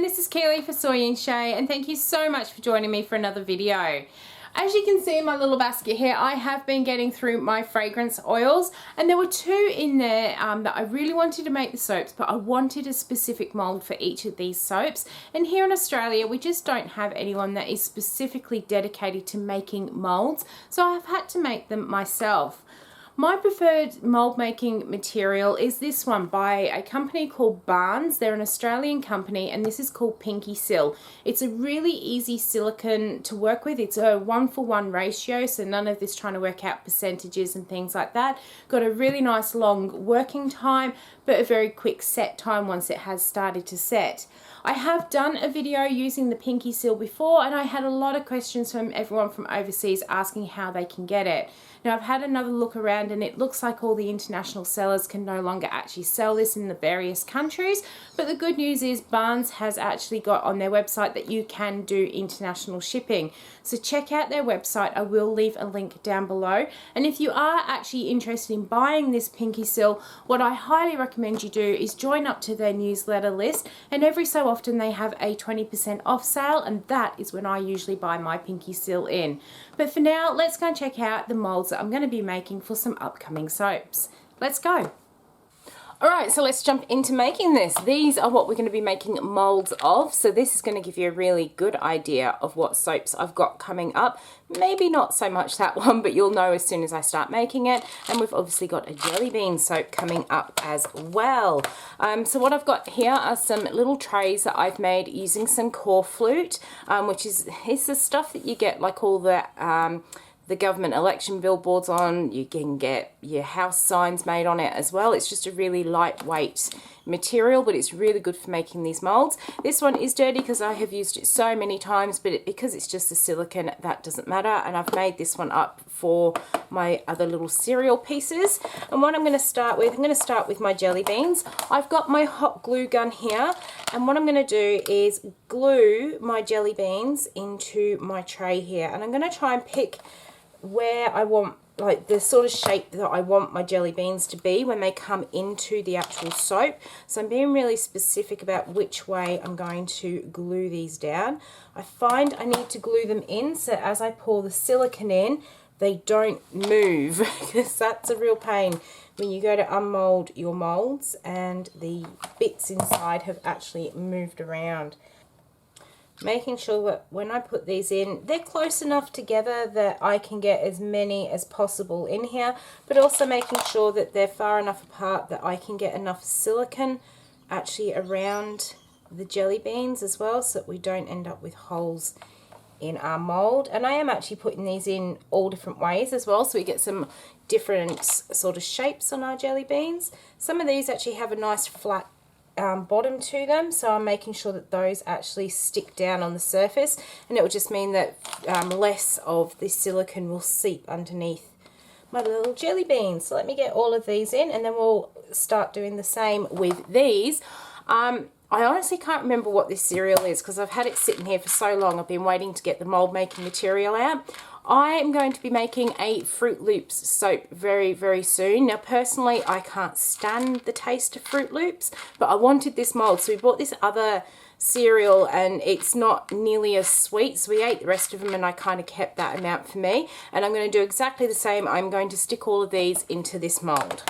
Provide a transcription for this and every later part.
this is Keely for Soy and Shea, and thank you so much for joining me for another video. As you can see in my little basket here, I have been getting through my fragrance oils, and there were two in there that I really wanted to make the soaps, but I wanted a specific mold for each of these soaps. And here in Australia, we just don't have anyone that is specifically dedicated to making molds, so I've had to make them myself. My preferred mold making material is this one by a company called Barnes. They're an Australian company, and this is called PinkySil. It's a really easy silicone to work with. It's a 1-for-1 ratio, so none of this trying to work out percentages and things like that. Got a really nice long working time, but a very quick set time once it has started to set. I have done a video using the PinkySil before, and I had a lot of questions from everyone from overseas asking how they can get it. Now I've had another look around, and it looks like all the international sellers can no longer actually sell this in the various countries, but the good news is Barnes has actually got on their website that you can do international shipping. So check out their website. I will leave a link down below, and if you are actually interested in buying this PinkySil, what I highly recommend you do is join up to their newsletter list, and every so often they have a 20% off sale, and that is when I usually buy my PinkySil in. But for now, let's go and check out the molds that I'm going to be making for some upcoming soaps. Let's go. Alright, so let's jump into making this. These are what we're going to be making molds of, so this is going to give you a really good idea of what soaps I've got coming up. Maybe not so much that one, but you'll know as soon as I start making it. And we've obviously got a jelly bean soap coming up as well. So what I've got here are some little trays that I've made using some Froot, which is the stuff that you get like all the government election billboards on. You can get your house signs made on it as well. It's just a really lightweight material, but it's really good for making these molds. This one is dirty because I have used it so many times, but because it's just a silicone, that doesn't matter. And I've made this one up for my other little cereal pieces. And what I'm going to start with, my jelly beans. I've got my hot glue gun here, and what I'm going to do is glue my jelly beans into my tray here. And I'm going to try and pick where I want, like the sort of shape that I want my jelly beans to be when they come into the actual soap. So I'm being really specific about which way I'm going to glue these down. I find I need to glue them in so as I pour the silicone in, they don't move, because that's a real pain when you go to unmold your molds and the bits inside have actually moved around. Making sure that when I put these in, they're close enough together that I can get as many as possible in here, but also making sure that they're far enough apart that I can get enough silicone actually around the jelly beans as well, so that we don't end up with holes in our mold. And I am actually putting these in all different ways as well, so we get some different sort of shapes on our jelly beans. Some of these actually have a nice flat bottom to them, so I'm making sure that those actually stick down on the surface, and it will just mean that less of this silicone will seep underneath my little jelly beans. So let me get all of these in, and then we'll start doing the same with these. I honestly can't remember what this cereal is because I've had it sitting here for so long. I've been waiting to get the mold making material out. I am going to be making a Froot Loops soap very, very soon. Now, personally, I can't stand the taste of Froot Loops, but I wanted this mold, so we bought this other cereal, and it's not nearly as sweet, so we ate the rest of them, and I kind of kept that amount for me. And I'm going to do exactly the same. I'm going to stick all of these into this mold.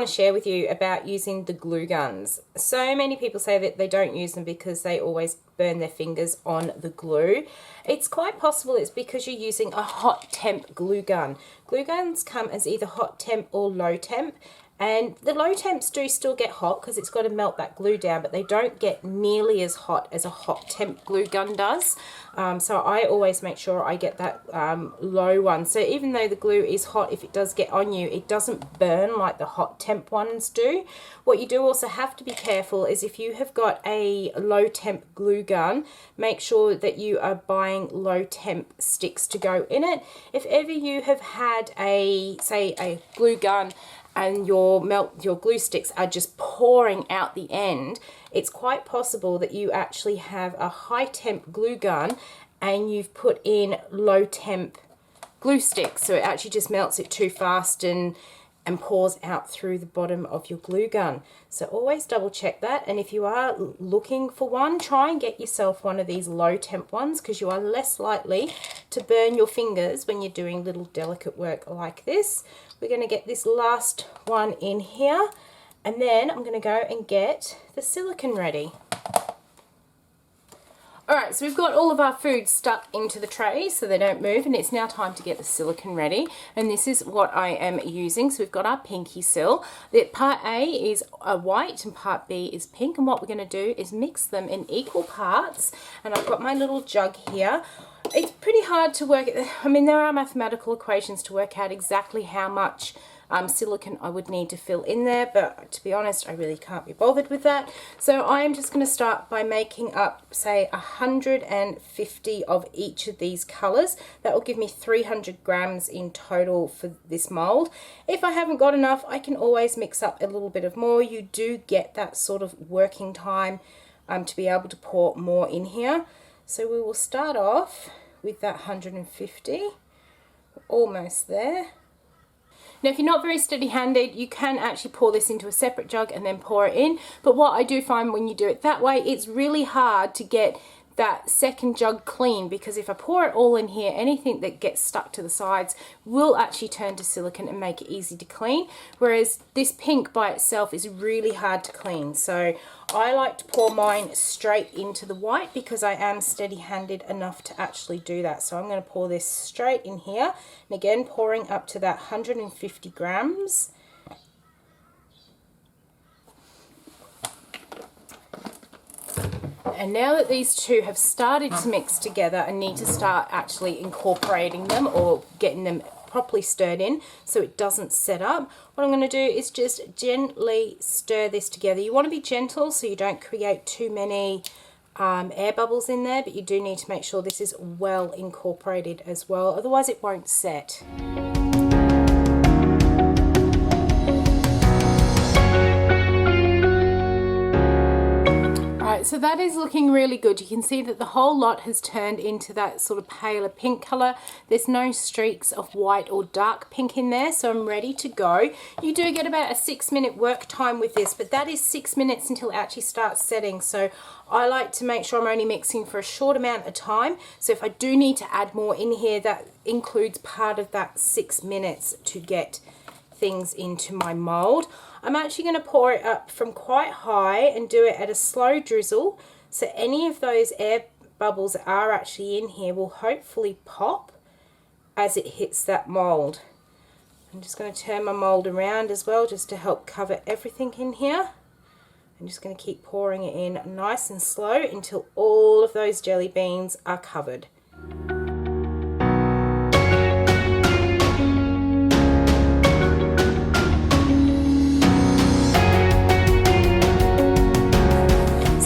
To share with you about using the glue guns. So many people say that they don't use them because they always burn their fingers on the glue. It's quite possible it's because you're using a hot temp glue gun. Glue guns come as either hot temp or low temp, And the low temps do still get hot because it's got to melt that glue down, but they don't get nearly as hot as a hot temp glue gun does. So I always make sure I get that low one. So even though the glue is hot, if it does get on you, it doesn't burn like the hot temp ones do. What you do also have to be careful is if you have got a low temp glue gun, make sure that you are buying low temp sticks to go in it. If ever you have had say a glue gun and your glue sticks are just pouring out the end, it's quite possible that you actually have a high temp glue gun and you've put in low temp glue sticks, so it actually just melts it too fast and pours out through the bottom of your glue gun. So always double check that, and if you are looking for one, try and get yourself one of these low temp ones because you are less likely to burn your fingers when you're doing little delicate work like this. We're going to get this last one in here, and then I'm going to go and get the silicone ready. Alright, so we've got all of our food stuck into the trays so they don't move, and it's now time to get the silicone ready. And this is what I am using. So we've got our PinkySil. Part A is white and part B is pink, and what we're going to do is mix them in equal parts. And I've got my little jug here. It's pretty hard to work, I mean, there are mathematical equations to work out exactly how much silicone I would need to fill in there, but to be honest, I really can't be bothered with that. So I am just going to start by making up, say, 150 of each of these colors. That will give me 300 grams in total for this mold. If I haven't got enough, I can always mix up a little bit of more. You do get that sort of working time to be able to pour more in here. So we will start off with that 150. We're almost there. Now, if you're not very steady-handed, you can actually pour this into a separate jug and then pour it in. But what I do find when you do it that way, it's really hard to get that second jug clean, because if I pour it all in here, anything that gets stuck to the sides will actually turn to silicone and make it easy to clean. Whereas this pink by itself is really hard to clean. So I like to pour mine straight into the white because I am steady-handed enough to actually do that. So I'm going to pour this straight in here, and again pouring up to that 150 grams. And now that these two have started to mix together, I need to start actually incorporating them or getting them properly stirred in so it doesn't set up. What I'm going to do is just gently stir this together. You want to be gentle so you don't create too many air bubbles in there, but you do need to make sure this is well incorporated as well, otherwise it won't set. So that is looking really good. You can see that the whole lot has turned into that sort of paler pink color. There's no streaks of white or dark pink in there, so I'm ready to go. You do get about a 6-minute work time with this, but that is 6 minutes until it actually starts setting. So I like to make sure I'm only mixing for a short amount of time. So if I do need to add more in here, that includes part of that 6 minutes to get things into my mold. I'm actually going to pour it up from quite high and do it at a slow drizzle, so any of those air bubbles that are actually in here will hopefully pop as it hits that mold. I'm just going to turn my mold around as well just to help cover everything in here. I'm just going to keep pouring it in nice and slow until all of those jelly beans are covered.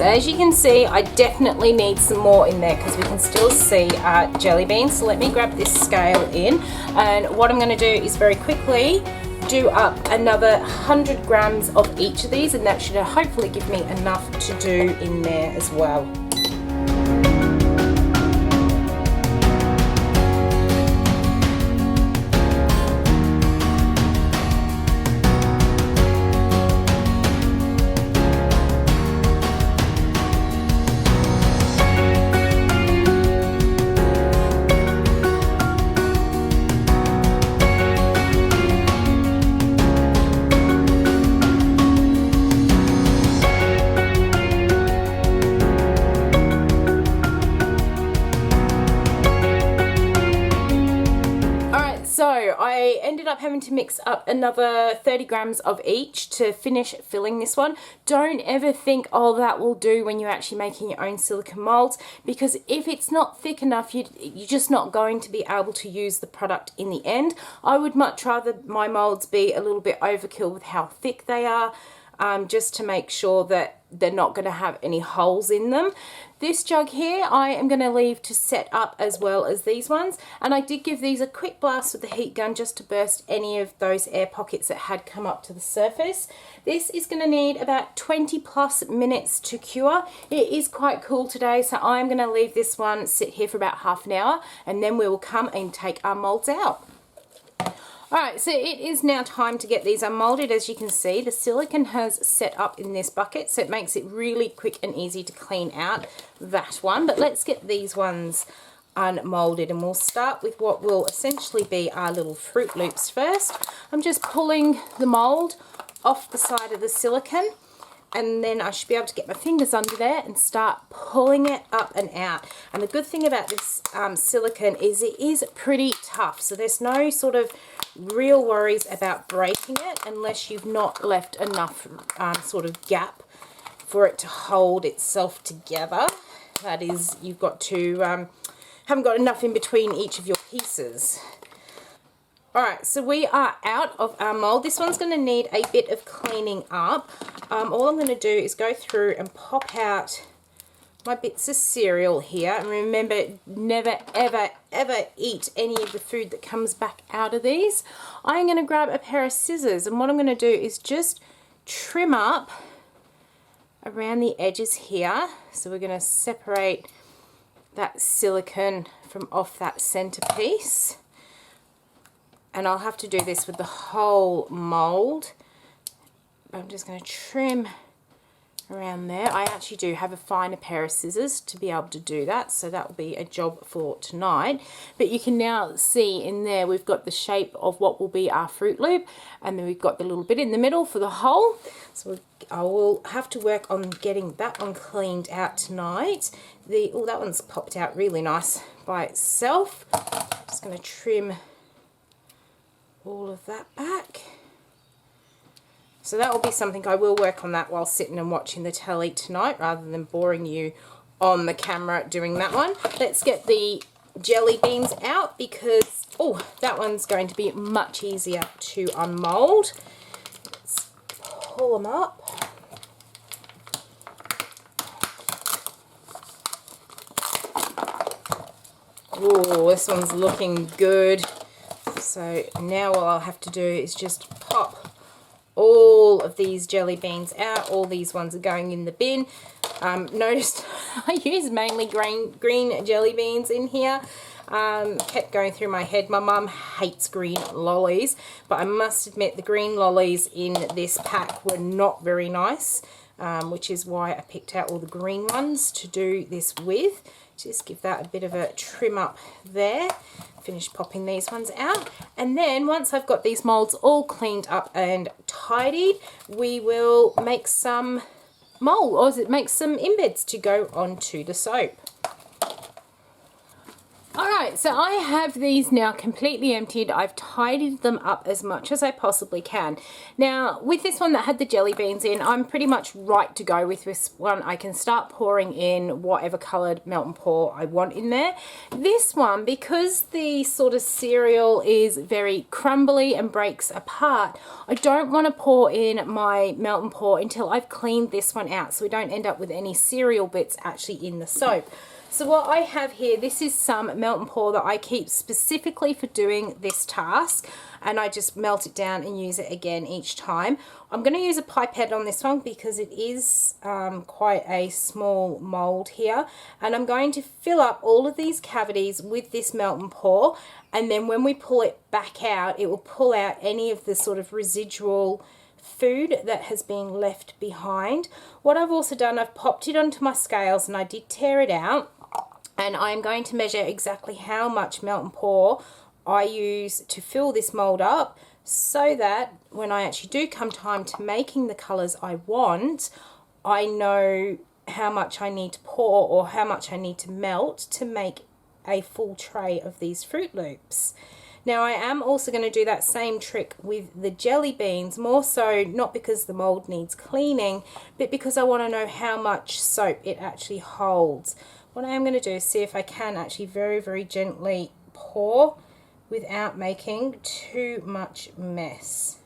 As you can see, I definitely need some more in there because we can still see jelly beans. So let me grab this scale in, and what I'm going to do is very quickly do up another 100 grams of each of these, and that should hopefully give me enough to do in there as well. up having to mix up another 30 grams of each to finish filling this one. Don't ever think, oh, that will do when you're actually making your own silicone molds, because if it's not thick enough, you're just not going to be able to use the product in the end. I would much rather my molds be a little bit overkill with how thick they are, just to make sure that they're not going to have any holes in them. This jug here I am going to leave to set up as well as these ones, and I did give these a quick blast with the heat gun just to burst any of those air pockets that had come up to the surface. This is going to need about 20 plus minutes to cure. It is quite cool today, so I'm going to leave this one sit here for about half an hour, and then we will come and take our molds out. Alright, so it is now time to get these unmolded. As you can see, the silicone has set up in this bucket, so it makes it really quick and easy to clean out that one. But let's get these ones unmolded, and we'll start with what will essentially be our little Froot Loops first. I'm just pulling the mold off the side of the silicone, and then I should be able to get my fingers under there and start pulling it up and out. And the good thing about this silicone is it is pretty tough, so there's no sort of real worries about breaking it unless you've not left enough sort of gap for it to hold itself together. That is, you've got to haven't got enough in between each of your pieces. Alright, so we are out of our mold. This one's going to need a bit of cleaning up. All I'm going to do is go through and pop out my bits of cereal here, and remember, never ever ever eat any of the food that comes back out of these. I'm going to grab a pair of scissors, and what I'm going to do is just trim up around the edges here. So we're going to separate that silicone from off that centerpiece, and I'll have to do this with the whole mold. I'm just going to trim around there. I actually do have a finer pair of scissors to be able to do that, so that will be a job for tonight. But you can now see in there we've got the shape of what will be our Froot Loop, and then we've got the little bit in the middle for the hole. So I will have to work on getting that one cleaned out tonight. Oh, that one's popped out really nice by itself. Just going to trim all of that back. So that will be something I will work on that while sitting and watching the telly tonight, rather than boring you on the camera doing that one. Let's get the jelly beans out, because, oh, that one's going to be much easier to unmold. Let's pull them up. Oh, this one's looking good. So now what I'll have to do is just pop all of these jelly beans out. All these ones are going in the bin. Noticed I use mainly green jelly beans in here. Kept going through my head. My mum hates green lollies, but I must admit the green lollies in this pack were not very nice, which is why I picked out all the green ones to do this with. Just give that a bit of a trim up there. Finish popping these ones out, and then once I've got these molds all cleaned up and tidied, we will make some make some embeds to go onto the soap. Alright, so I have these now completely emptied. I've tidied them up as much as I possibly can. Now, with this one that had the jelly beans in, I'm pretty much right to go with this one. I can start pouring in whatever coloured melt and pour I want in there. This one, because the sort of cereal is very crumbly and breaks apart, I don't want to pour in my melt and pour until I've cleaned this one out, so we don't end up with any cereal bits actually in the soap. So what I have here, this is some melt and pour that I keep specifically for doing this task, and I just melt it down and use it again each time. I'm going to use a pipette on this one because it is quite a small mold here, and I'm going to fill up all of these cavities with this melt and pour, and then when we pull it back out, it will pull out any of the sort of residual food that has been left behind. What I've also done, I've popped it onto my scales, and I did tear it out, and I'm going to measure exactly how much melt and pour I use to fill this mold up, so that when I actually do come time to making the colours I want, I know how much I need to pour or how much I need to melt to make a full tray of these Froot Loops. Now I am also going to do that same trick with the jelly beans, more so not because the mold needs cleaning, but because I want to know how much soap it actually holds. What I am going to do is see if I can actually very, very gently pour without making too much mess.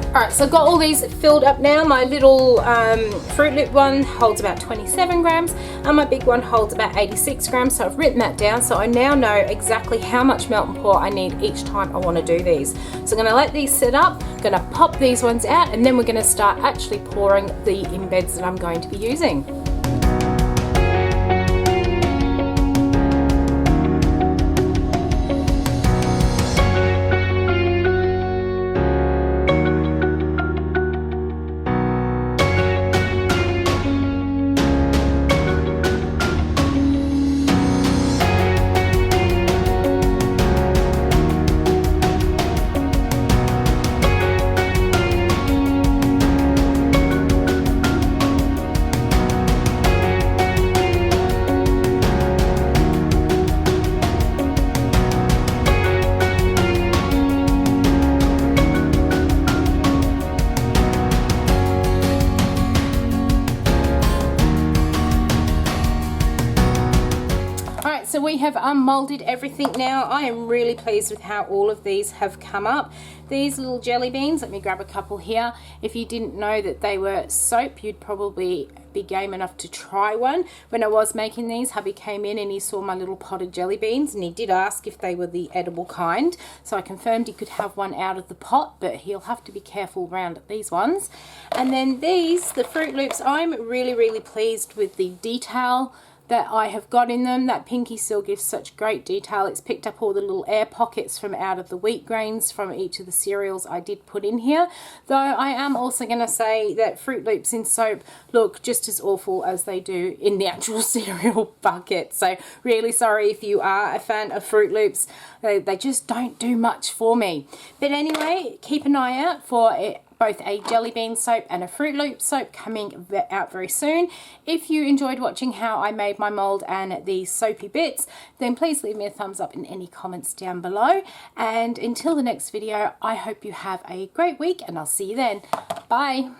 Alright, so I've got all these filled up now. My little Froot Loop one holds about 27 grams and my big one holds about 86 grams. So I've written that down, so I now know exactly how much melt and pour I need each time I want to do these. So I'm going to let these sit up, I'm going to pop these ones out, and then we're going to start actually pouring the embeds that I'm going to be using. So we have unmolded everything now. I am really pleased with how all of these have come up. These little jelly beans, let me grab a couple here. If you didn't know that they were soap, you'd probably be game enough to try one. When I was making these, hubby came in and he saw my little potted jelly beans and he did ask if they were the edible kind. So I confirmed he could have one out of the pot, but he'll have to be careful around these ones. And then these, the Froot Loops, I'm really, really pleased with the detail that I have got in them. That PinkySil gives such great detail. It's picked up all the little air pockets from out of the wheat grains from each of the cereals I did put in here. Though I am also going to say that Froot Loops in soap look just as awful as they do in the actual cereal bucket. So really sorry if you are a fan of Froot Loops. They just don't do much for me. But anyway, keep an eye out for it. Both a jelly bean soap and a Froot Loop soap coming out very soon. If you enjoyed watching how I made my mold and these soapy bits, then please leave me a thumbs up in any comments down below. And until the next video, I hope you have a great week and I'll see you then. Bye.